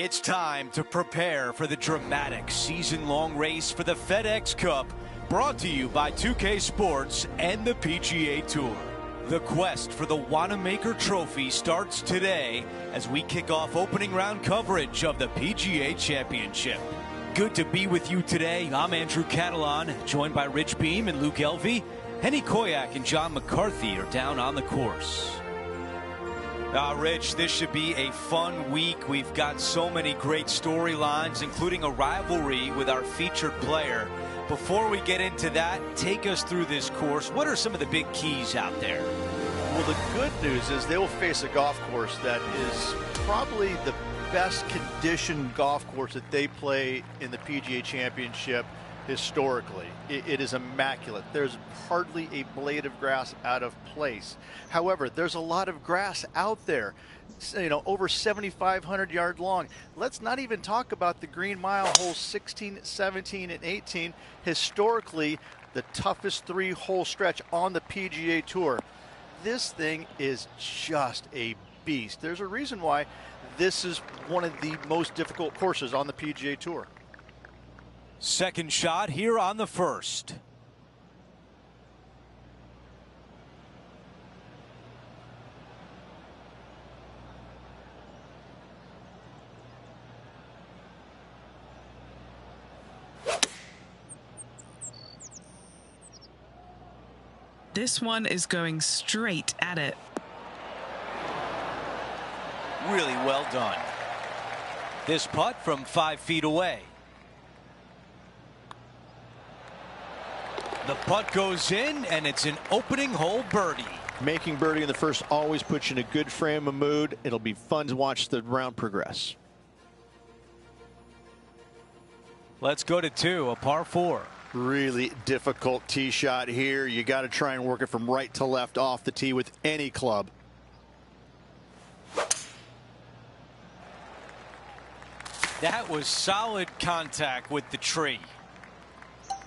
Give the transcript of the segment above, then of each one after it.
It's time to prepare for the dramatic season-long race for the FedEx Cup, brought to you by 2K Sports and the PGA Tour. The quest for the Wanamaker Trophy starts today as we kick off opening round coverage of the PGA Championship. Good to be with you today. I'm Andrew Catalan, joined by Rich Beam and Luke Elvey. Henny Koyak and John McCarthy are down on the course. Rich, this should be a fun week. We've got so many great storylines, including a rivalry with our featured player. Before we get into that, take us through this course. What are some of the big keys out there? Well, the good news is they will face a golf course that is probably the best conditioned golf course that they play in the PGA Championship historically. It is immaculate. There's hardly a blade of grass out of place. However, there's a lot of grass out there, over 7,500 yards long. Let's not even talk about the Green Mile holes 16, 17, and 18. Historically, the toughest three-hole stretch on the PGA Tour. This thing is just a beast. There's a reason why this is one of the most difficult courses on the PGA Tour. Second shot here on the first. This one is going straight at it. Really well done. This putt from 5 feet away. The putt goes in, and it's an opening hole birdie. Making birdie in the first always puts you in a good frame of mood. It'll be fun to watch the round progress. Let's go to 2, a par 4. Really difficult tee shot here. You got to try and work it from right to left off the tee with any club. That was solid contact with the tree.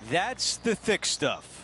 That's the thick stuff.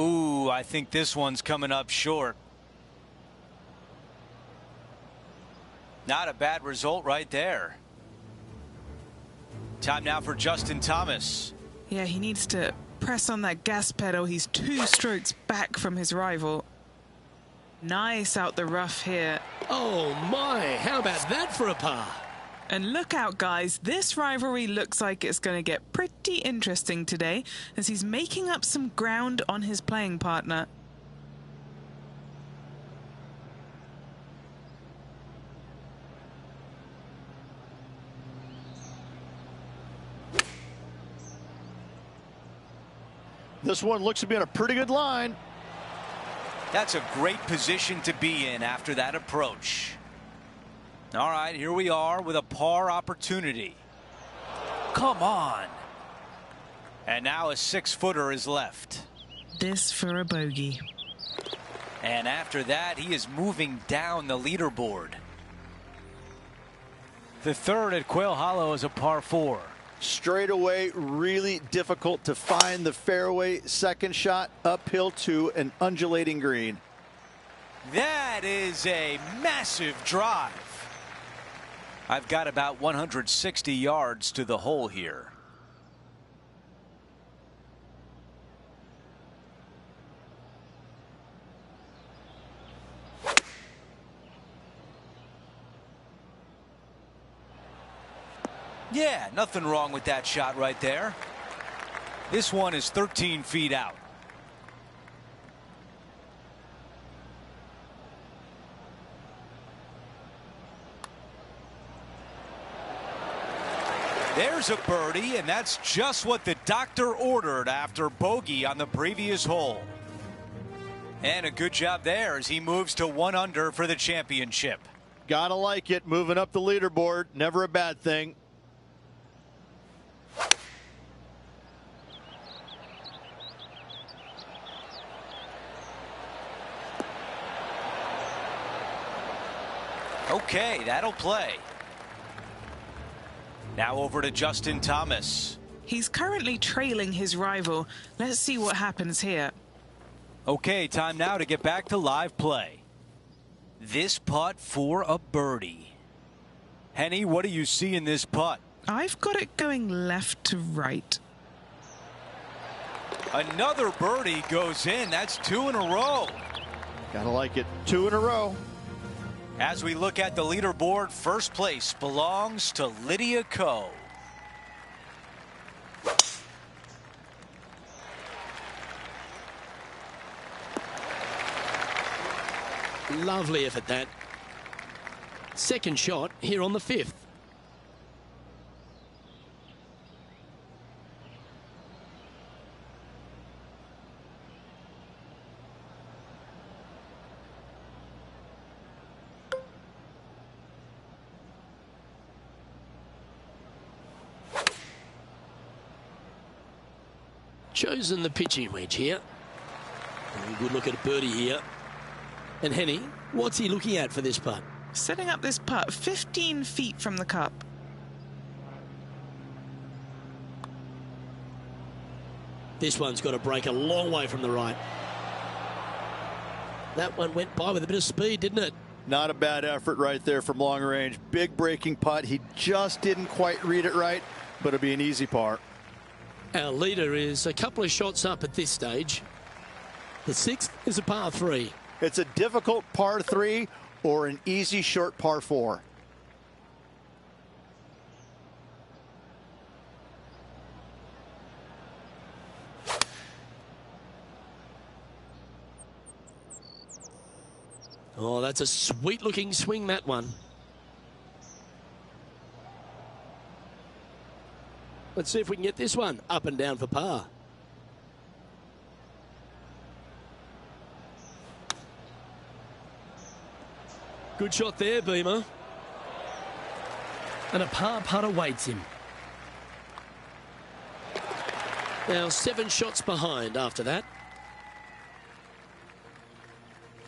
Ooh, I think this one's coming up short. Not a bad result right there. Time now for Justin Thomas. Yeah, he needs to press on that gas pedal. He's 2 strokes back from his rival. Nice out the rough here. Oh my, how about that for a par? And look out, guys. This rivalry looks like it's going to get pretty interesting today as he's making up some ground on his playing partner. This one looks to be on a pretty good line. That's a great position to be in after that approach. All right, here we are with a par opportunity. Come on. And now a 6-footer is left. This for a bogey. And after that, he is moving down the leaderboard. The third at Quail Hollow is a par 4. Straight away, really difficult to find the fairway. Second shot uphill to an undulating green. That is a massive drive. I've got about 160 yards to the hole here. Yeah, nothing wrong with that shot right there. This one is 13 feet out. There's a birdie, and that's just what the doctor ordered after bogey on the previous hole. And a good job there as he moves to 1 under for the championship. Gotta like it, moving up the leaderboard, never a bad thing. Okay, that'll play. Now over to Justin Thomas. He's currently trailing his rival. Let's see what happens here. Okay, time now to get back to live play. This putt for a birdie. Henny, what do you see in this putt? I've got it going left to right. Another birdie goes in. That's 2 in a row. Gotta like it. 2 in a row. As we look at the leaderboard, first place belongs to Lydia Ko. Lovely effort, that. Second shot here on the 5th. Chosen the pitching wedge here. Good look at a birdie here. And Henny, what's he looking at for this putt? Setting up this putt 15 feet from the cup. This one's got to break a long way from the right. That one went by with a bit of speed, didn't it? Not a bad effort right there from long range. Big breaking putt. He just didn't quite read it right, but it'll be an easy par. Our leader is a couple of shots up at this stage. The 6th is a par 3. It's a difficult par 3 or an easy short par 4. Oh, that's a sweet looking swing, that one. Let's see if we can get this one up and down for par. Good shot there, Beamer. And a par putt awaits him. Now 7 shots behind after that.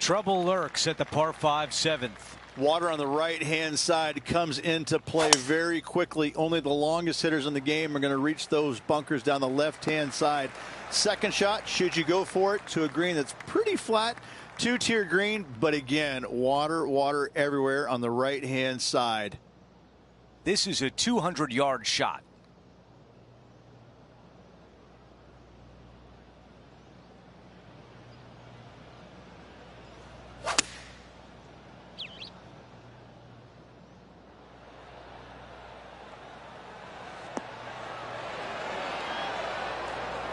Trouble lurks at the par 5 7th. Water on the right-hand side comes into play very quickly. Only the longest hitters in the game are going to reach those bunkers down the left-hand side. Second shot, should you go for it, to a green that's pretty flat, 2-tier green, but again, water everywhere on the right-hand side. This is a 200-yard shot.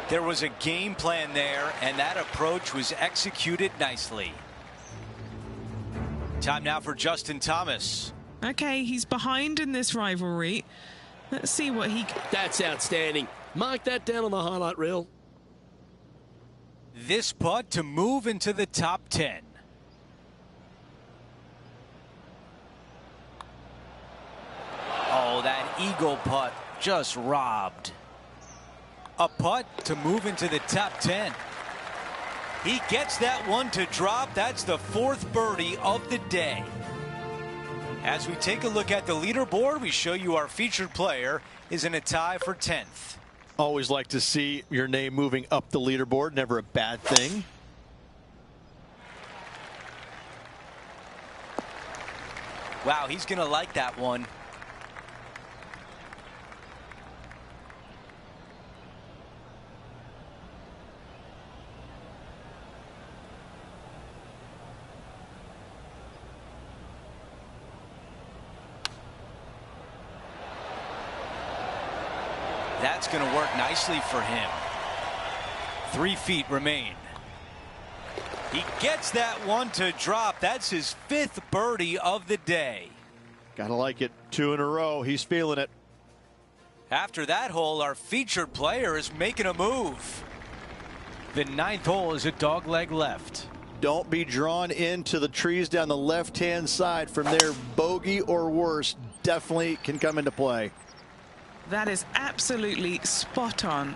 There was a game plan there, and that approach was executed nicely. Time now for Justin Thomas. Okay, he's behind in this rivalry. Let's see what he... That's outstanding. Mark that down on the highlight reel. This putt to move into the top 10. Oh, that eagle putt just robbed. A putt to move into the top 10. He gets that one to drop. That's the 4th birdie of the day. As we take a look at the leaderboard, we show you our featured player is in a tie for 10th. Always like to see your name moving up the leaderboard. Never a bad thing. Wow, he's going to like that one. That's going to work nicely for him. 3 feet remain. He gets that one to drop. That's his 5th birdie of the day. Gotta like it. 2 in a row. He's feeling it. After that hole, our featured player is making a move. The 9th hole is a dogleg left. Don't be drawn into the trees down the left-hand side. From there, bogey or worse definitely can come into play. That is absolutely spot on.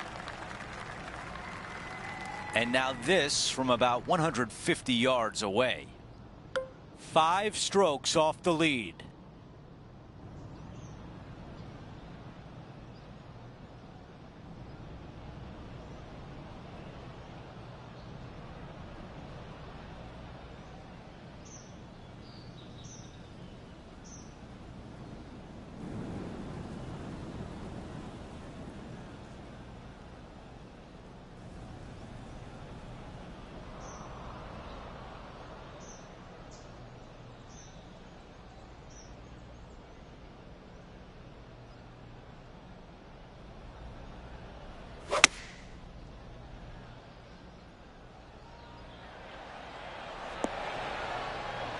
And now this from about 150 yards away. 5 strokes off the lead.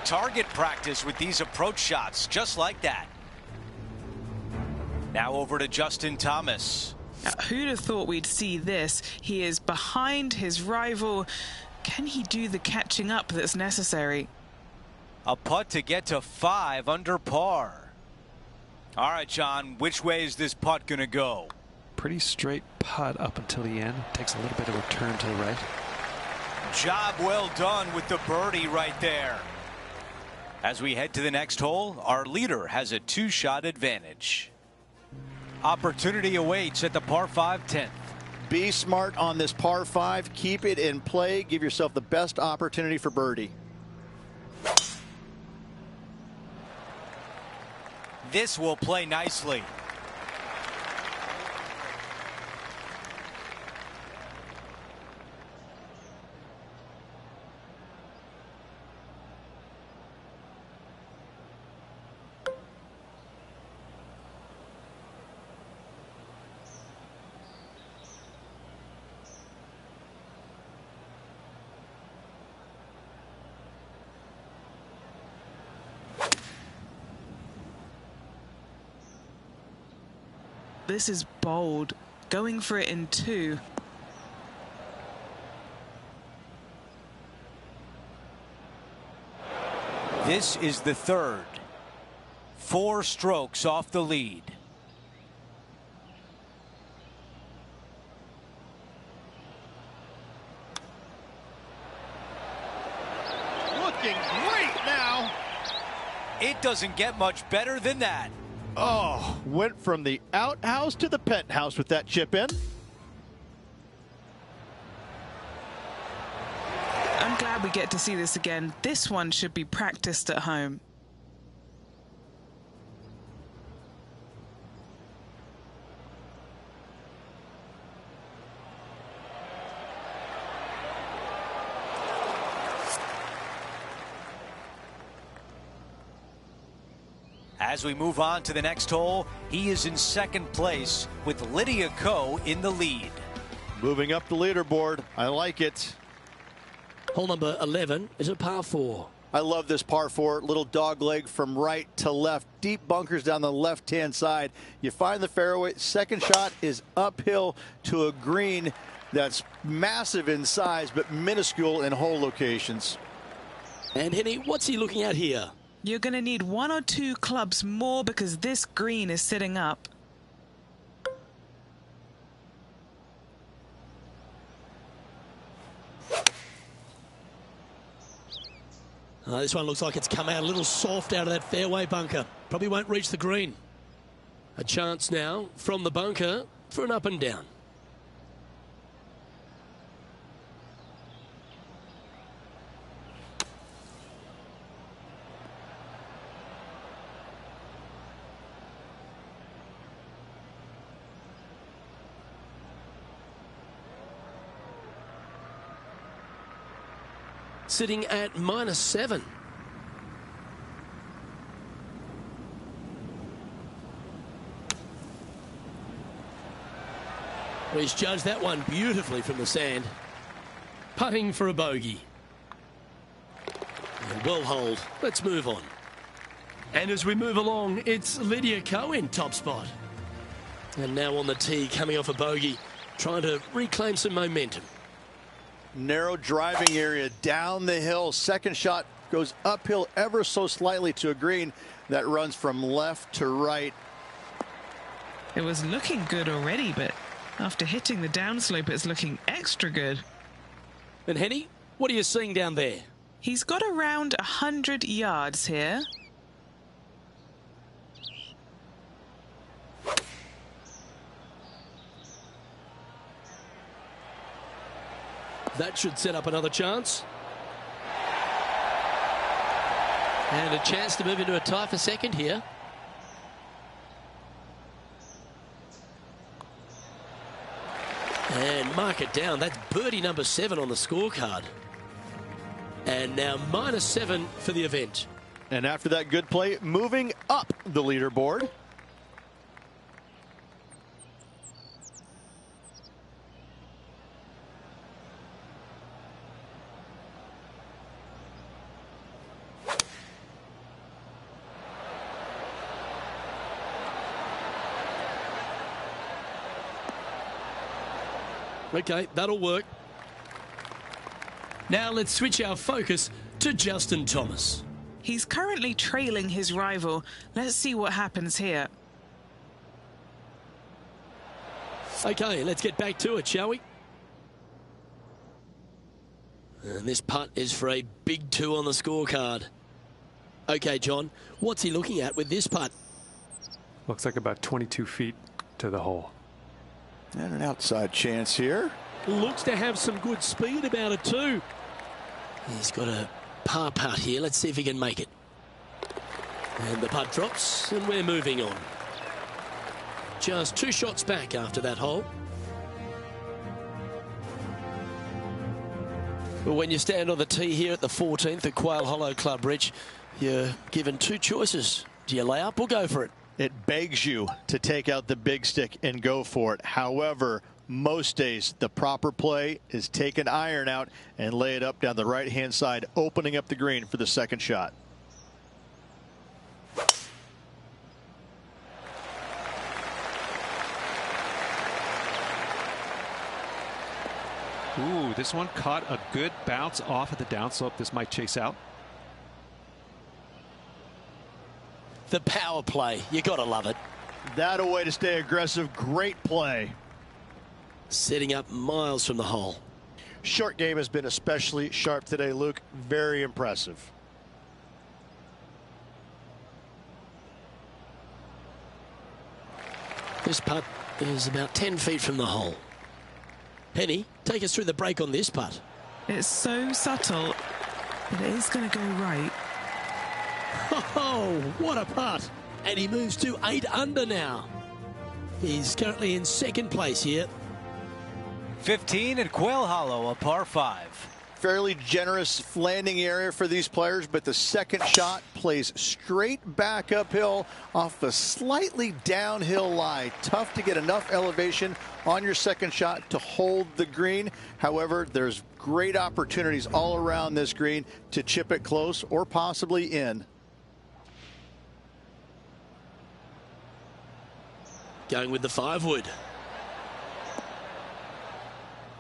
Target practice with these approach shots, just like that. Now over to Justin Thomas. Who'd have thought we'd see this? He is behind his rival. Can he do the catching up that's necessary? A putt to get to 5 under par. All right, John, which way is this putt going to go? Pretty straight putt up until the end. Takes a little bit of a turn to the right. Job well done with the birdie right there. As we head to the next hole, our leader has a 2-shot advantage. Opportunity awaits at the par 5 10th. Be smart on this par 5. Keep it in play. Give yourself the best opportunity for birdie. This will play nicely. This is bold, going for it in 2. This is the 3rd. 4 strokes off the lead. Looking great now. It doesn't get much better than that. Oh, went from the outhouse to the penthouse with that chip in. I'm glad we get to see this again. This one should be practiced at home. As we move on to the next hole, he is in 2nd place with Lydia Ko in the lead. Moving up the leaderboard. I like it. Hole number 11 is a par 4. I love this par 4. Little dog leg from right to left. Deep bunkers down the left-hand side. You find the fairway. Second shot is uphill to a green that's massive in size but minuscule in hole locations. And Henny, what's he looking at here? You're going to need 1 or 2 clubs more because this green is sitting up. This one looks like it's come out a little soft out of that fairway bunker. Probably won't reach the green. A chance now from the bunker for an up and down. Sitting at -7. Well, he's judged that one beautifully from the sand. Putting for a bogey. Well hold. Let's move on. And as we move along, it's Lydia Ko in top spot. And now on the tee, coming off a bogey, trying to reclaim some momentum. Narrow driving area down the hill. Second shot goes uphill ever so slightly to a green that runs from left to right. It was looking good already, but after hitting the downslope, it's looking extra good. And Henny, what are you seeing down there? He's got around 100 yards here. That should set up another chance. And a chance to move into a tie for second here. And mark it down. That's birdie number 7 on the scorecard. And now -7 for the event. And after that good play, moving up the leaderboard. Okay, that'll work. Now let's switch our focus to Justin Thomas. He's currently trailing his rival. Let's see what happens here. Okay, let's get back to it, shall we? And this putt is for a big 2 on the scorecard. Okay, John, what's he looking at with this putt? Looks like about 22 feet to the hole. And an outside chance here. Looks to have some good speed about it too. He's got a par putt here. Let's see if he can make it. And the putt drops, and we're moving on. Just 2 shots back after that hole. Well, when you stand on the tee here at the 14th at Quail Hollow Club, Rich, you're given 2 choices. Do you lay up or go for it? It begs you to take out the big stick and go for it. However, most days the proper play is take an iron out and lay it up down the right-hand side, opening up the green for the second shot. Ooh, this one caught a good bounce off of the downslope. This might chase out. The power play, you gotta love it. That a way to stay aggressive. Great play. Setting up miles from the hole. Short game has been especially sharp today, Luke. Very impressive. This putt is about 10 feet from the hole. Penny, take us through the break on this putt. It's so subtle, but it is going to go right. Oh, what a putt. And he moves to 8 under now. He's currently in second place here. 15 at Quail Hollow, a par 5. Fairly generous landing area for these players, but the second shot plays straight back uphill off a slightly downhill lie. Tough to get enough elevation on your second shot to hold the green. However, there's great opportunities all around this green to chip it close or possibly in. Going with the 5-wood.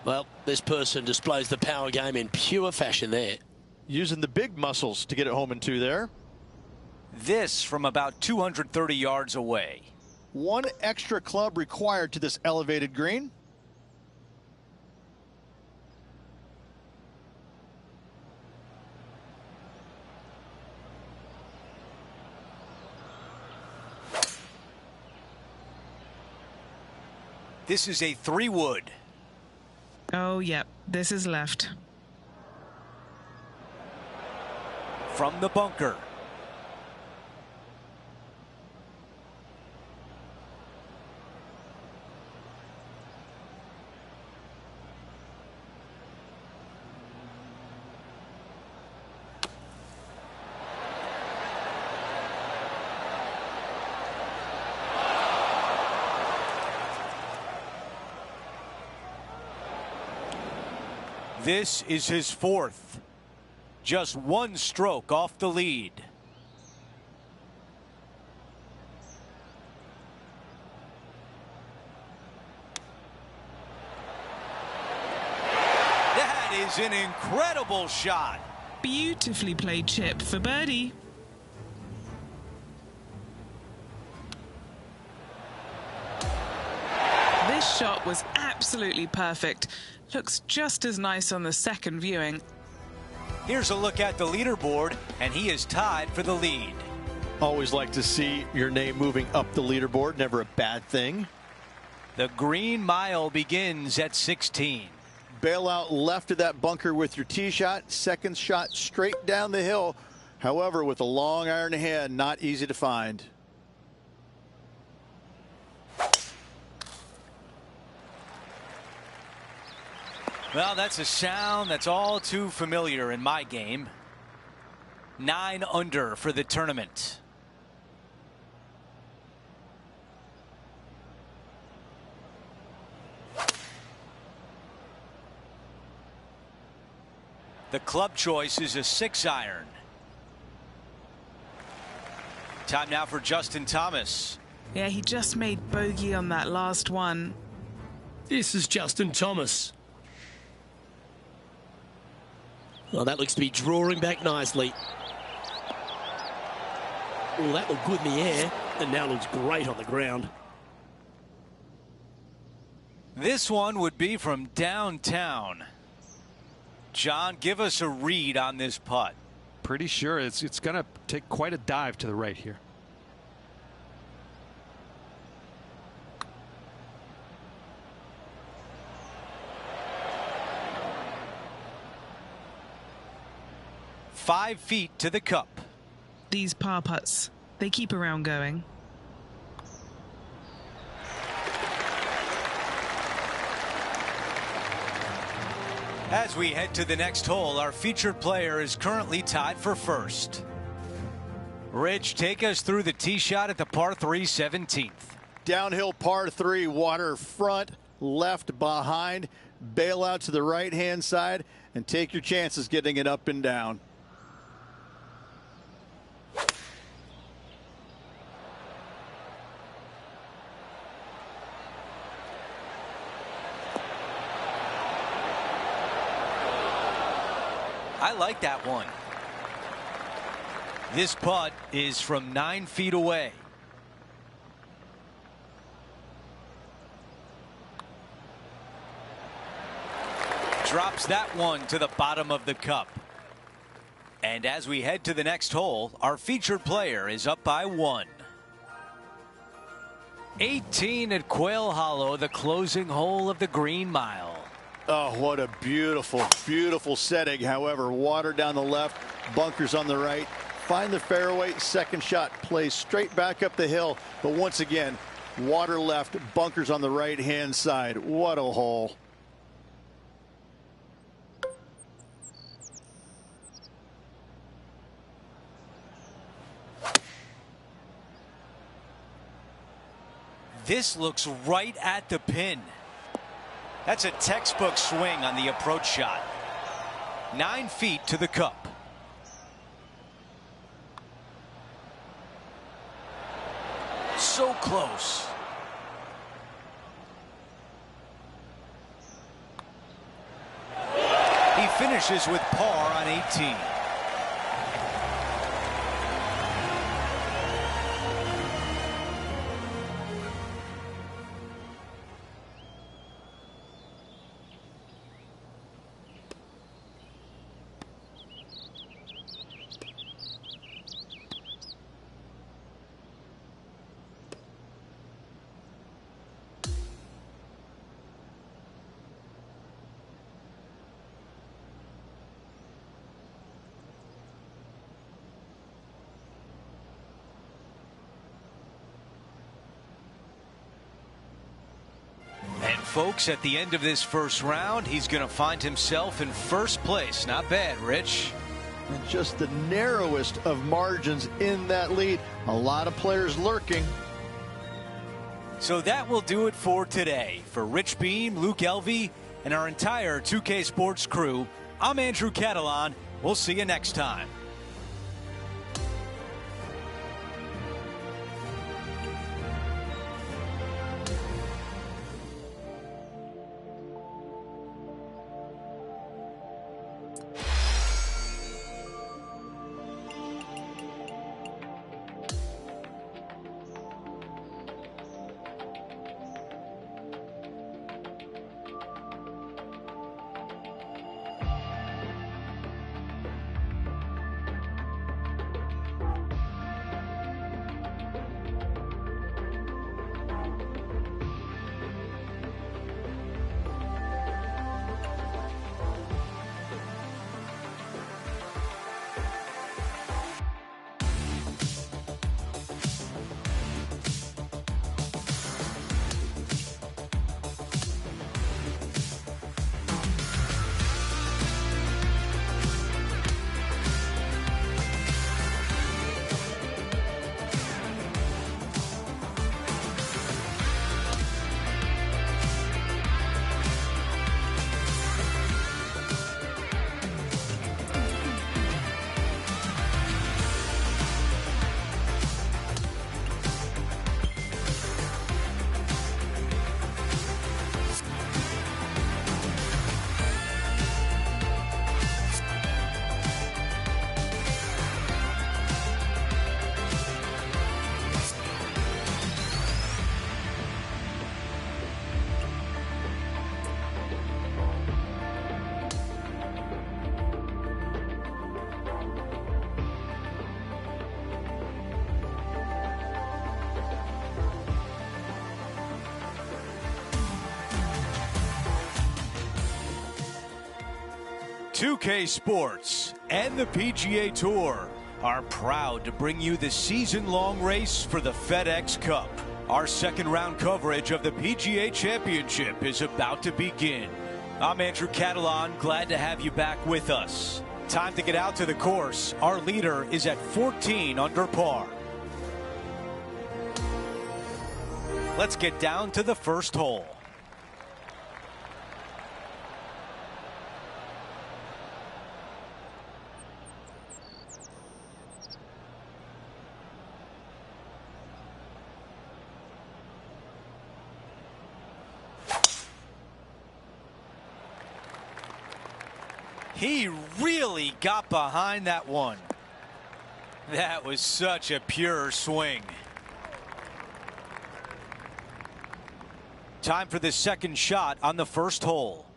Well, this person displays the power game in pure fashion there. Using the big muscles to get it home in 2 there. This from about 230 yards away. 1 extra club required to this elevated green. This is a 3-wood. Oh, yep, this is left. From the bunker. This is his 4th. Just 1 stroke off the lead. That is an incredible shot. Beautifully played chip for birdie. This shot was absolutely perfect. Looks just as nice on the second viewing. Here's a look at the leaderboard, and he is tied for the lead. Always like to see your name moving up the leaderboard. Never a bad thing. The green mile begins at 16. Bail out left of that bunker with your tee shot. Second shot straight down the hill. However, with a long iron hand, not easy to find. Well, that's a sound that's all too familiar in my game. 9 under for the tournament. The club choice is a 6-iron. Time now for Justin Thomas. Yeah, he just made bogey on that last one. This is Justin Thomas. Well, that looks to be drawing back nicely. Oh, that looked good in the air, and now looks great on the ground. This one would be from downtown. John, give us a read on this putt. Pretty sure it's going to take quite a dive to the right here. Five feet to the cup. These par putts, they keep around going. As we head to the next hole, our featured player is currently tied for first. Rich, take us through the tee shot at the par 3 17th. Downhill par 3, water front, left behind. Bail out to the right hand side and take your chances getting it up and down. I like that one. This putt is from 9 feet away. Drops that one to the bottom of the cup. And as we head to the next hole, our featured player is up by 1. 18 at Quail Hollow, the closing hole of the Green Mile. Oh, what a beautiful, beautiful setting. However, water down the left, bunkers on the right. Find the fairway, second shot plays straight back up the hill. But once again, water left, bunkers on the right-hand side. What a hole. This looks right at the pin. That's a textbook swing on the approach shot. 9 feet to the cup. So close. He finishes with par on 18. Folks, at the end of this first round, he's going to find himself in first place. Not bad, Rich. And just the narrowest of margins in that lead. A lot of players lurking. So that will do it for today. For Rich Beam, Luke Elvey, and our entire 2K Sports crew, I'm Andrew Catalan. We'll see you next time. 2K Sports and the PGA Tour are proud to bring you the season-long race for the FedEx Cup. Our second-round coverage of the PGA Championship is about to begin. I'm Andrew Catalan, glad to have you back with us. Time to get out to the course. Our leader is at 14 under par. Let's get down to the first hole. He really got behind that one. That was such a pure swing. Time for the second shot on the first hole.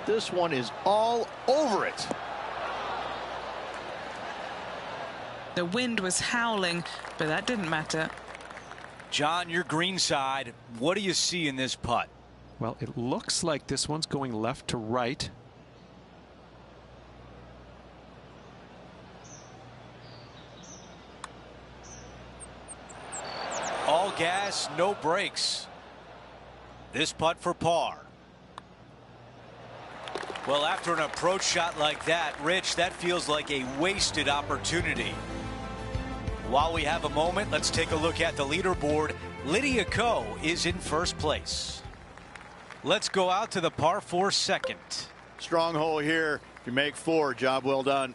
This one is all over it. The wind was howling, but that didn't matter. John, your green side, what do you see in this putt? Well, it looks like this one's going left to right. All gas, no brakes. This putt for par. Well, after an approach shot like that, Rich, that feels like a wasted opportunity. While we have a moment, let's take a look at the leaderboard. Lydia Ko is in first place. Let's go out to the par 4 second. Strong hole here. If you make 4, job well done.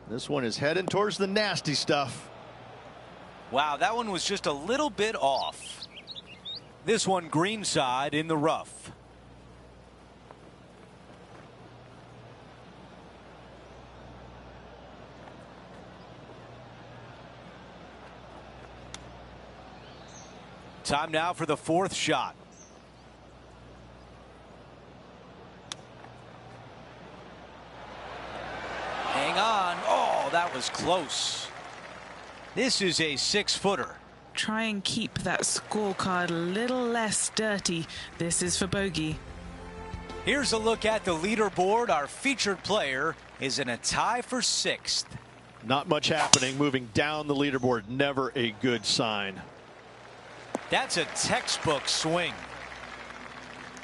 This one is heading towards the nasty stuff. Wow, that one was just a little bit off. This one green side in the rough. Time now for the fourth shot. Hang on. Oh, that was close. This is a 6-footer. Try and keep that scorecard a little less dirty. This is for bogey. Here's a look at the leaderboard. Our featured player is in a tie for 6th. Not much happening moving down the leaderboard. Never a good sign. That's a textbook swing.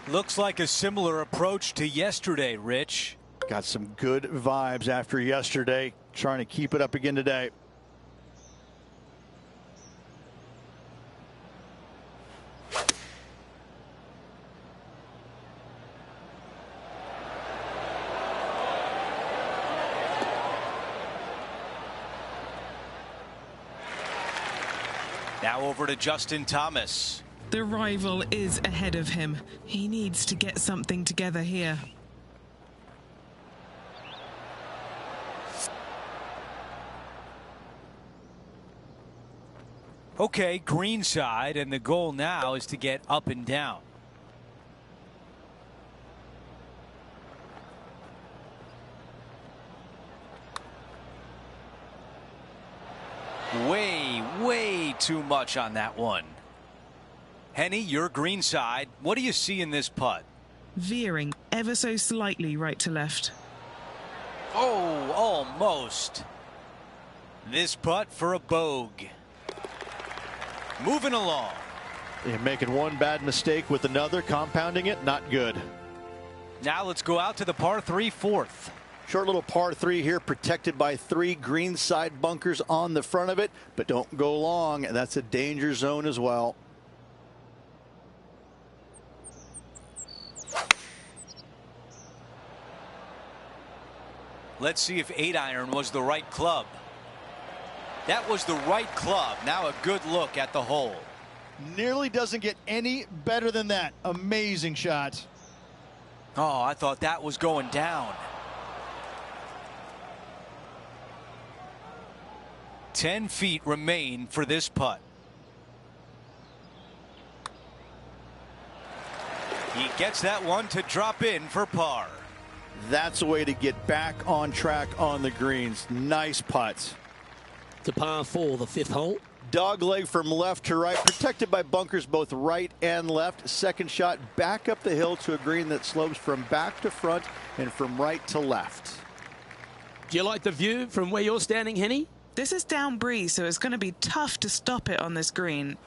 Looks like a similar approach to yesterday, Rich. Got some good vibes after yesterday. Trying to keep it up again today. Now over to Justin Thomas. The rival is ahead of him. He needs to get something together here. Okay, green side, and the goal now is to get up and down. Way too much on that one. Henny, your green side. What do you see in this putt? Veering ever so slightly right to left. Oh, almost. This putt for a bogey. Moving along. You're making one bad mistake with another, compounding it, not good. Now let's go out to the par 3 fourth. Short little par 3 here, protected by 3 green side bunkers on the front of it, but don't go long. That's a danger zone as well. Let's see if 8-iron was the right club. That was the right club. Now a good look at the hole. Nearly doesn't get any better than that. Amazing shot. Oh, I thought that was going down. 10 feet remain for this putt. He gets that one to drop in for par. That's a way to get back on track on the greens. Nice putt. To par 4, the 5th hole. Dog leg from left to right, protected by bunkers both right and left. Second shot back up the hill to a green that slopes from back to front and from right to left. Do you like the view from where you're standing, Henny? This is down breeze, so it's going to be tough to stop it on this green.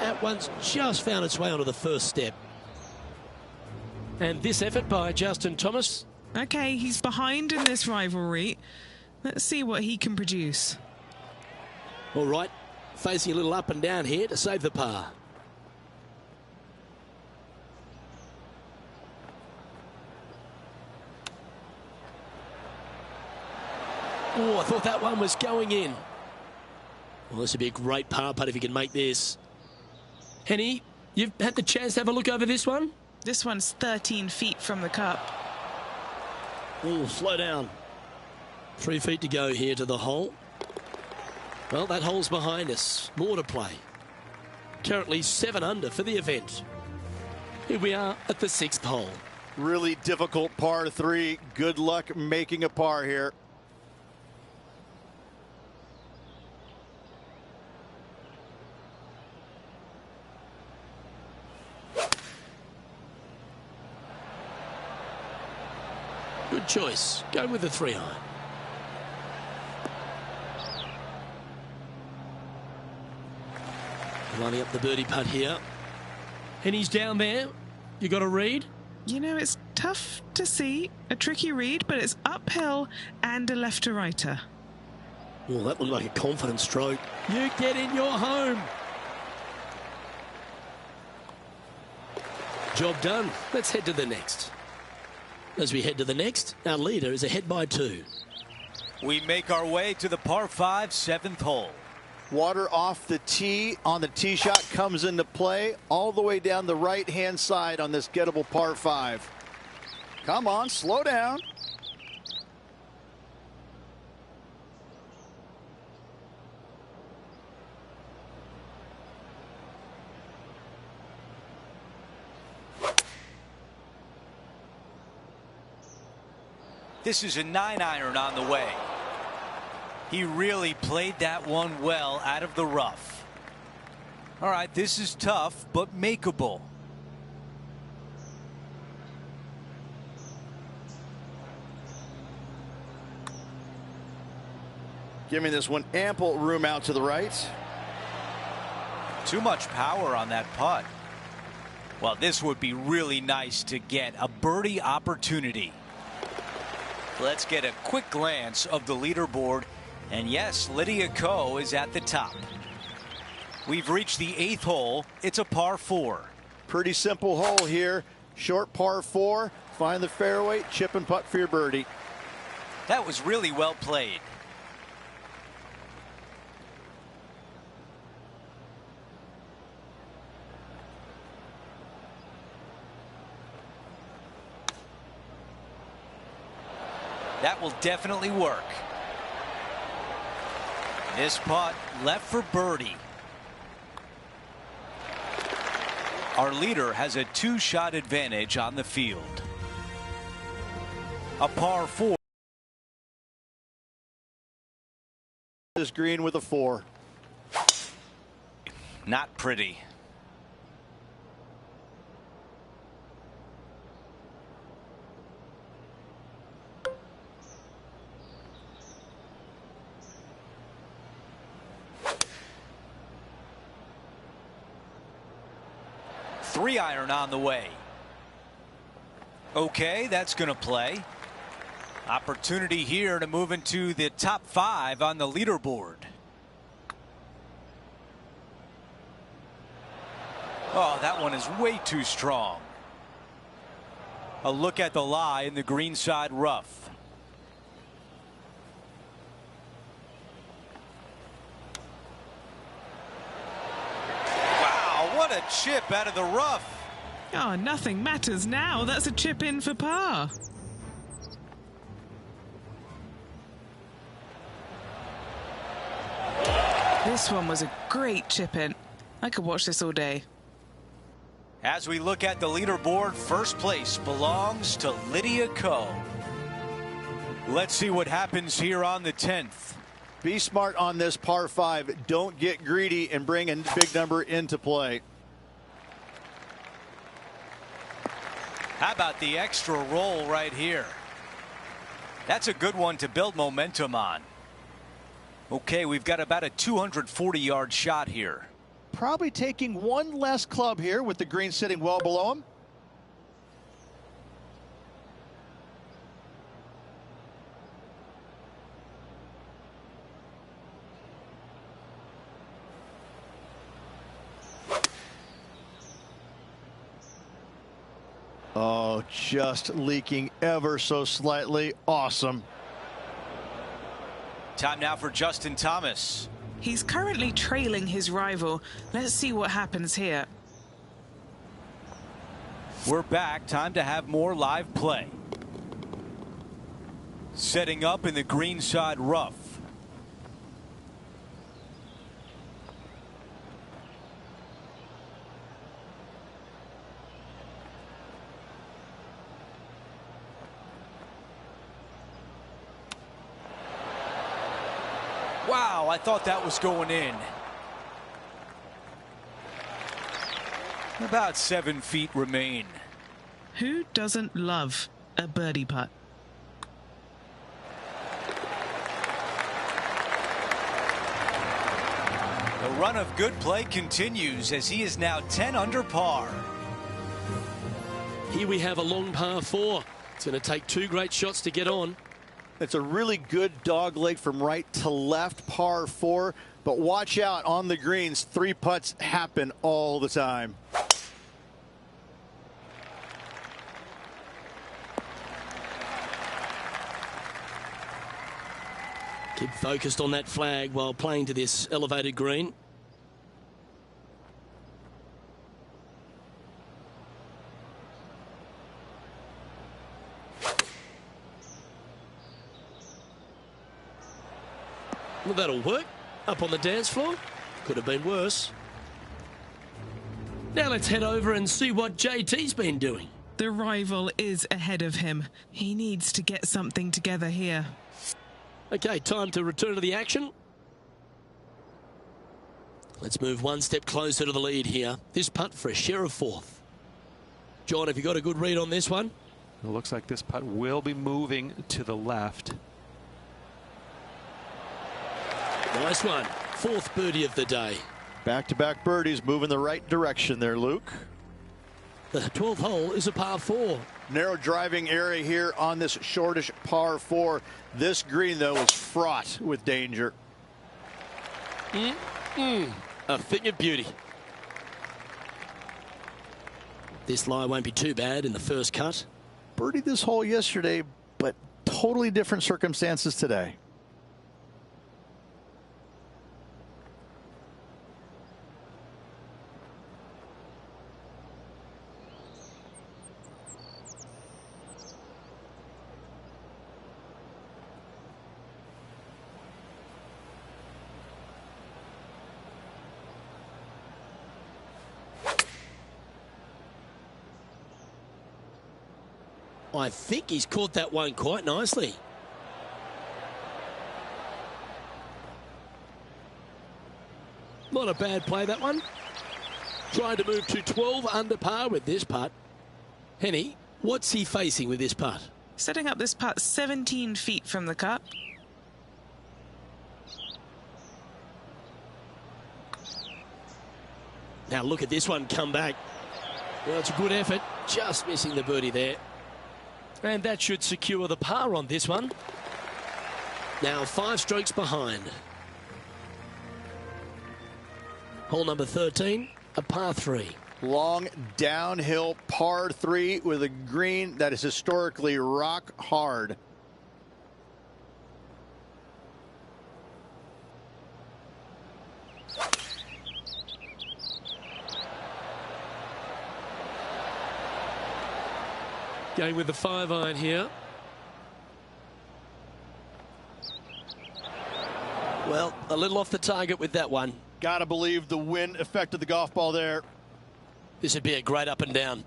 That one's just found its way onto the first step. And this effort by Justin Thomas. Okay, he's behind in this rivalry. Let's see what he can produce. All right, facing a little up and down here to save the par. Oh, I thought that one was going in. Well, this would be a great par putt if he can make this. Henny, you've had the chance to have a look over this one? This one's 13 feet from the cup. Oh, slow down. 3 feet to go here to the hole. Well, that hole's behind us. More to play. Currently 7 under for the event. Here we are at the 6th hole. Really difficult par 3. Good luck making a par here. Good choice. Go with the 3-iron. Lining up the birdie putt here. And he's down there. You got a read? You know, it's tough to see. A tricky read, but it's uphill and a left to righter. Well, that looked like a confident stroke. You get in your home. Job done. Let's head to the next. As we head to the next, our leader is ahead by 2. We make our way to the par 5, 7th hole. Water off the tee on the tee shot comes into play all the way down the right-hand side on this gettable par 5. Come on, slow down. This is a 9-iron on the way. He really played that one well out of the rough. All right, this is tough, but makeable. Giving this one ample room out to the right. Too much power on that putt. Well, this would be really nice to get a birdie opportunity. Let's get a quick glance of the leaderboard. And yes, Lydia Ko is at the top. We've reached the 8th hole. It's a par 4. Pretty simple hole here. Short par 4. Find the fairway, chip and putt for your birdie. That was really well played. That will definitely work. This putt left for birdie. Our leader has a 2-shot advantage on the field. A par 4. This green with a 4. Not pretty. Three-iron on the way. Okay, that's going to play. Opportunity here to move into the top 5 on the leaderboard. Oh, that one is way too strong. A look at the lie in the greenside rough. Wow, what a chip out of the rough. Oh, nothing matters now. That's a chip in for par. This one was a great chip in. I could watch this all day. As we look at the leaderboard, first place belongs to Lydia Ko. Let's see what happens here on the 10th. Be smart on this par 5. Don't get greedy and bring a big number into play. How about the extra roll right here? That's a good one to build momentum on. Okay, we've got about a 240-yard shot here. Probably taking one less club here with the green sitting well below him. Oh, just leaking ever so slightly. Awesome. Time now for Justin Thomas. He's currently trailing his rival. Let's see what happens here. We're back. Time to have more live play. Setting up in the greenside rough. Wow, I thought that was going in. About 7 feet remain. Who doesn't love a birdie putt? The run of good play continues as he is now 10 under par. Here we have a long par 4. It's going to take 2 great shots to get on. It's a really good dog leg from right to left, par 4. But watch out on the greens. 3 putts happen all the time. Keep focused on that flag while playing to this elevated green. Well, that'll work. Up on the dance floor. Could have been worse. Now let's head over and see what JT's been doing. The rival is ahead of him. He needs to get something together here. Okay, time to return to the action. Let's move one step closer to the lead here. This putt for a share of 4th. John, have you got a good read on this one? It looks like this putt will be moving to the left. Nice one. 4th birdie of the day. Back-to-back birdies moving the right direction there, Luke. The 12th hole is a par 4. Narrow driving area here on this shortish par 4. This green, though, is fraught with danger. A thing of beauty. This lie won't be too bad in the first cut. Birdied this hole yesterday, but totally different circumstances today. I think he's caught that one quite nicely. Not a bad play, that one. Trying to move to 12 under par with this putt. Henny, what's he facing with this putt? Setting up this putt 17 feet from the cup. Now look at this one come back. Well, it's a good effort. Just missing the birdie there. And that should secure the par on this one. Now 5 strokes behind. Hole number 13, a par 3. Long downhill par 3 with a green that is historically rock hard. Going with the 5-iron here. Well, a little off the target with that one. Gotta believe the wind affected the golf ball there. This would be a great up and down.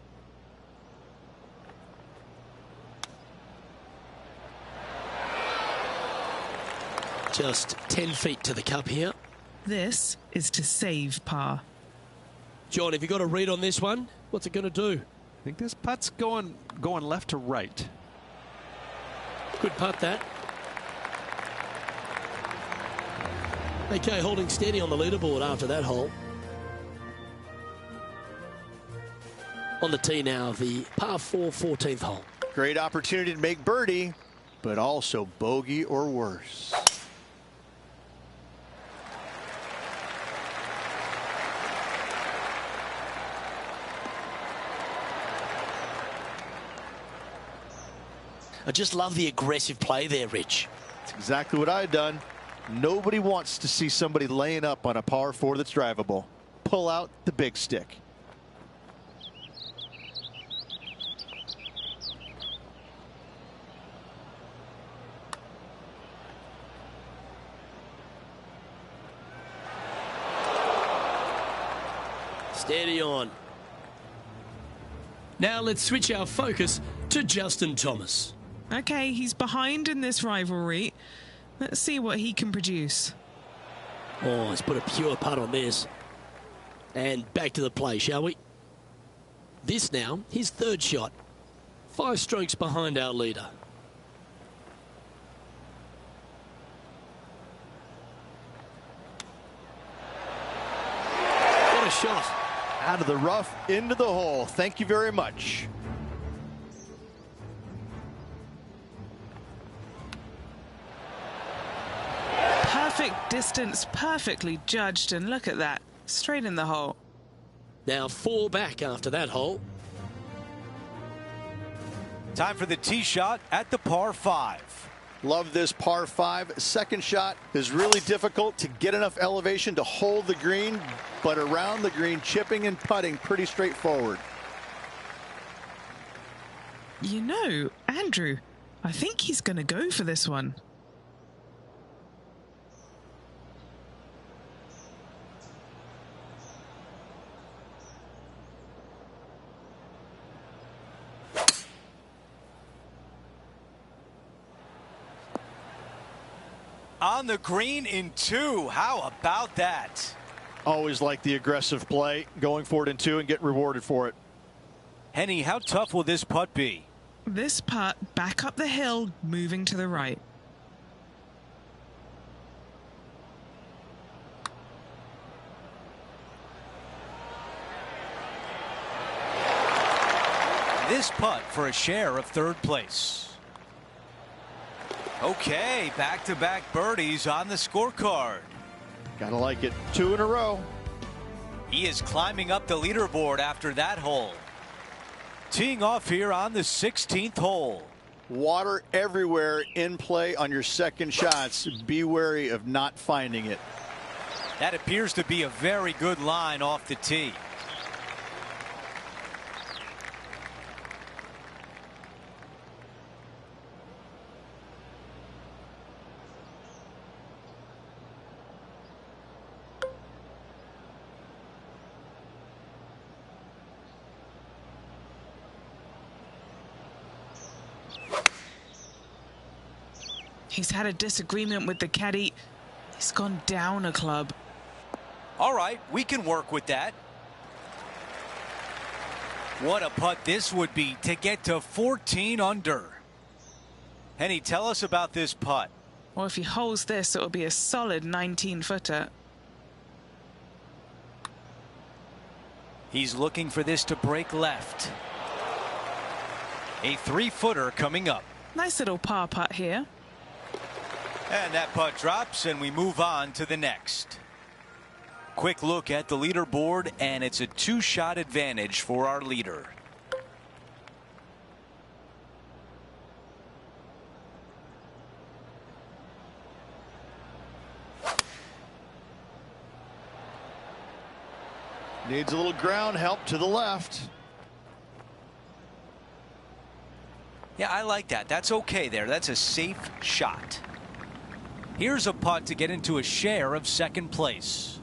Just 10 feet to the cup here. This is to save par. John, have you got a read on this one? What's it going to do? I think this putt's going left to right. Good putt, that. Okay, holding steady on the leaderboard after that hole. On the tee now, the par 4 14th hole. Great opportunity to make birdie, but also bogey or worse. I just love the aggressive play there, Rich. That's exactly what I've done. Nobody wants to see somebody laying up on a par 4 that's drivable. Pull out the big stick. Steady on. Now let's switch our focus to Justin Thomas. Okay, he's behind in this rivalry. Let's see what he can produce. Oh, he's put a pure putt on this. And back to the play, shall we? This now, his third shot. 5 strokes behind our leader. What a shot. Out of the rough, into the hole. Thank you very much. Perfect distance, perfectly judged, and look at that. Straight in the hole. Now 4 back after that hole. Time for the tee shot at the par 5. Love this par 5. Second shot is really difficult to get enough elevation to hold the green, but around the green, chipping and putting pretty straightforward. You know, Andrew, I think he's going to go for this one. On the green in 2. How about that? Always like the aggressive play, going for it in 2 and get rewarded for it. Henny, how tough will this putt be? This putt back up the hill, moving to the right. This putt for a share of 3rd place. Okay, back-to-back birdies on the scorecard. Gotta like it. 2 in a row. He is climbing up the leaderboard after that hole. Teeing off here on the 16th hole. Water everywhere in play on your second shots. Be wary of not finding it. That appears to be a very good line off the tee. He's had a disagreement with the caddy. He's gone down a club. All right, we can work with that. What a putt this would be to get to 14 under. Henny, tell us about this putt. Well, if he holds this, it'll be a solid 19-footer. He's looking for this to break left. A 3-footer coming up. Nice little par putt here. And that putt drops, and we move on to the next. Quick look at the leaderboard, and it's a 2-shot advantage for our leader. Needs a little ground help to the left. Yeah, I like that. That's okay there. That's a safe shot. Here's a putt to get into a share of second place.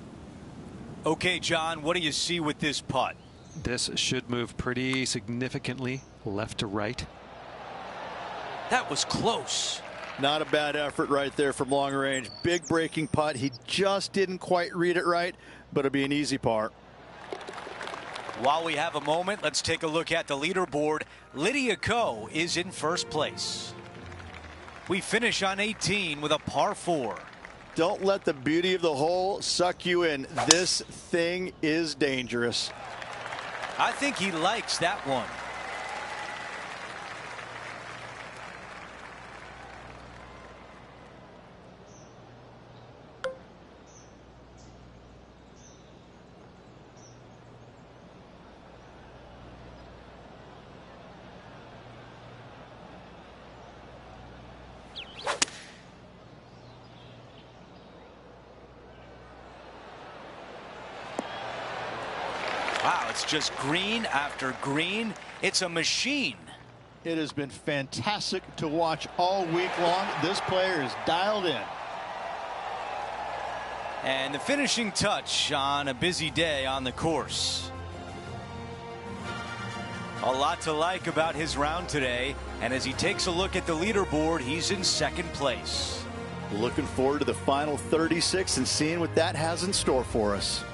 Okay, John, what do you see with this putt? This should move pretty significantly left to right. That was close. Not a bad effort right there from long range. Big breaking putt. He just didn't quite read it right, but it'll be an easy par. While we have a moment, let's take a look at the leaderboard. Lydia Ko is in first place. We finish on 18 with a par 4. Don't let the beauty of the hole suck you in. This thing is dangerous. I think he likes that one. Wow, it's just green after green. It's a machine. It has been fantastic to watch all week long. This player is dialed in. And the finishing touch on a busy day on the course. A lot to like about his round today. And as he takes a look at the leaderboard, he's in second place. Looking forward to the final 36 and seeing what that has in store for us.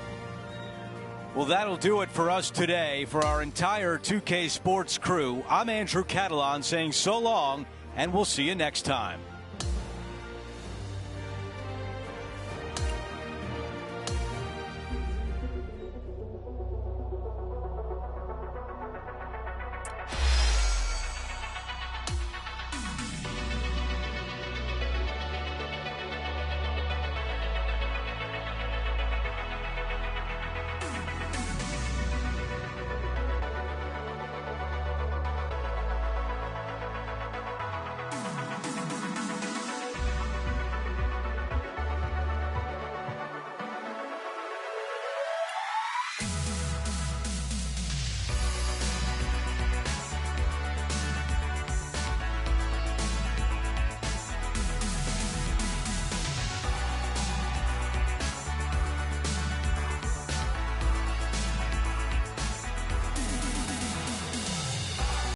Well, that'll do it for us today. For our entire 2K Sports crew, I'm Andrew Catalan saying so long, and we'll see you next time.